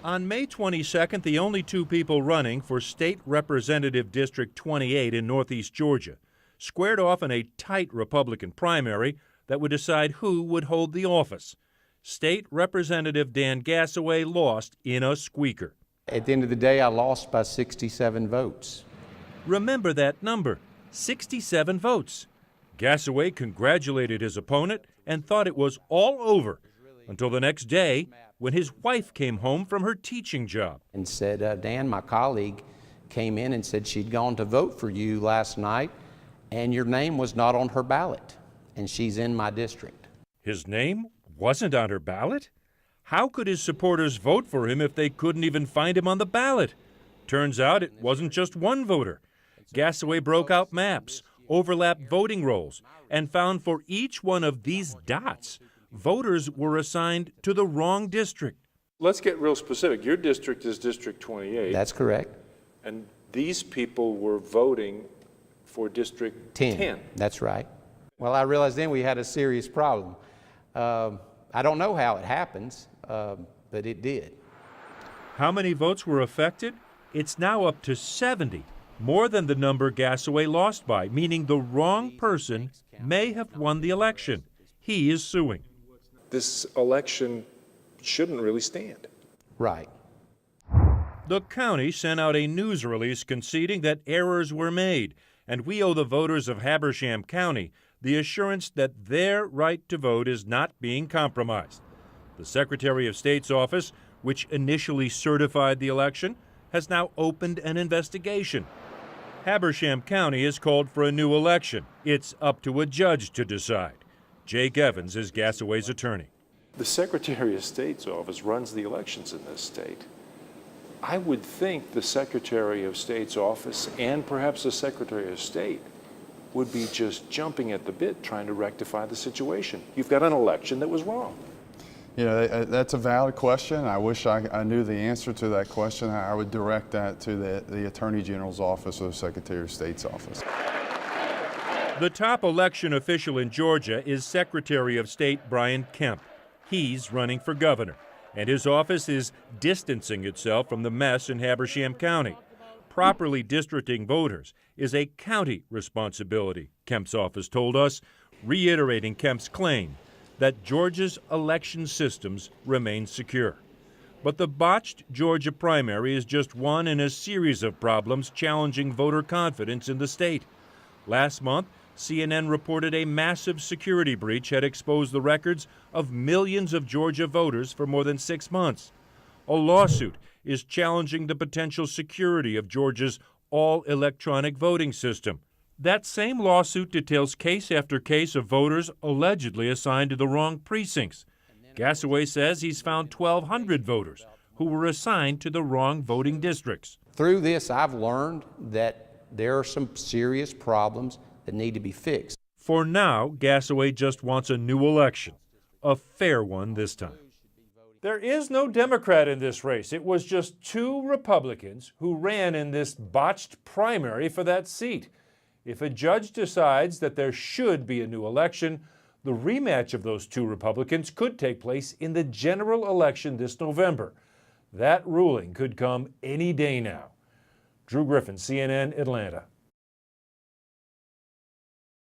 On May 22nd, the only two people running for State Representative District 28 in Northeast Georgia squared off in a tight Republican primary that would decide who would hold the office. State Representative Dan Gassaway lost in a squeaker. At the end of the day, I lost by 67 votes. Remember that number, 67 votes. Gassaway congratulated his opponent and thought it was all over until the next day when his wife came home from her teaching job. And said, Dan, my colleague, came in and said she'd gone to vote for you last night and your name was not on her ballot, and she's in my district. His name wasn't on her ballot? How could his supporters vote for him if they couldn't even find him on the ballot? Turns out it wasn't just one voter. Gassaway broke out maps, overlapped voting rolls, and found for each one of these dots, voters were assigned to the wrong district. Let's get real specific. Your district is District 28. That's correct. And these people were voting for District 10. That's right. Well, I realized then we had a serious problem. I don't know how it happens, but it did. How many votes were affected? It's now up to 70, more than the number Gassaway lost by, meaning the wrong person may have won the election. He is suing. This election shouldn't really stand. Right. The county sent out a news release conceding that errors were made, and we owe the voters of Habersham County the assurance that their right to vote is not being compromised. The Secretary of State's office, which initially certified the election, has now opened an investigation. Habersham County has called for a new election. It's up to a judge to decide. Jake Evans is Gassaway's attorney. The Secretary of State's office runs the elections in this state. I would think the Secretary of State's office and perhaps the Secretary of State would be just jumping at the bit trying to rectify the situation. You've got an election that was wrong. You know, that's a valid question. I wish I knew the answer to that question. I would direct that to the Attorney General's office or the Secretary of State's office. The top election official in Georgia is Secretary of State Brian Kemp. He's running for governor, and his office is distancing itself from the mess in Habersham County. Properly districting voters is a county responsibility, Kemp's office told us, reiterating Kemp's claim that Georgia's election systems remain secure. But the botched Georgia primary is just one in a series of problems challenging voter confidence in the state. Last month, CNN reported a massive security breach had exposed the records of millions of Georgia voters for more than 6 months. A lawsuit is challenging the potential security of Georgia's all-electronic voting system. That same lawsuit details case after case of voters allegedly assigned to the wrong precincts. Gassaway says he's found 1,200 voters who were assigned to the wrong voting districts. Through this, I've learned that there are some serious problems that need to be fixed. For now, Gassaway just wants a new election, a fair one this time. There is no Democrat in this race. It was just two Republicans who ran in this botched primary for that seat. If a judge decides that there should be a new election, the rematch of those two Republicans could take place in the general election this November. That ruling could come any day now. Drew Griffin, CNN, Atlanta.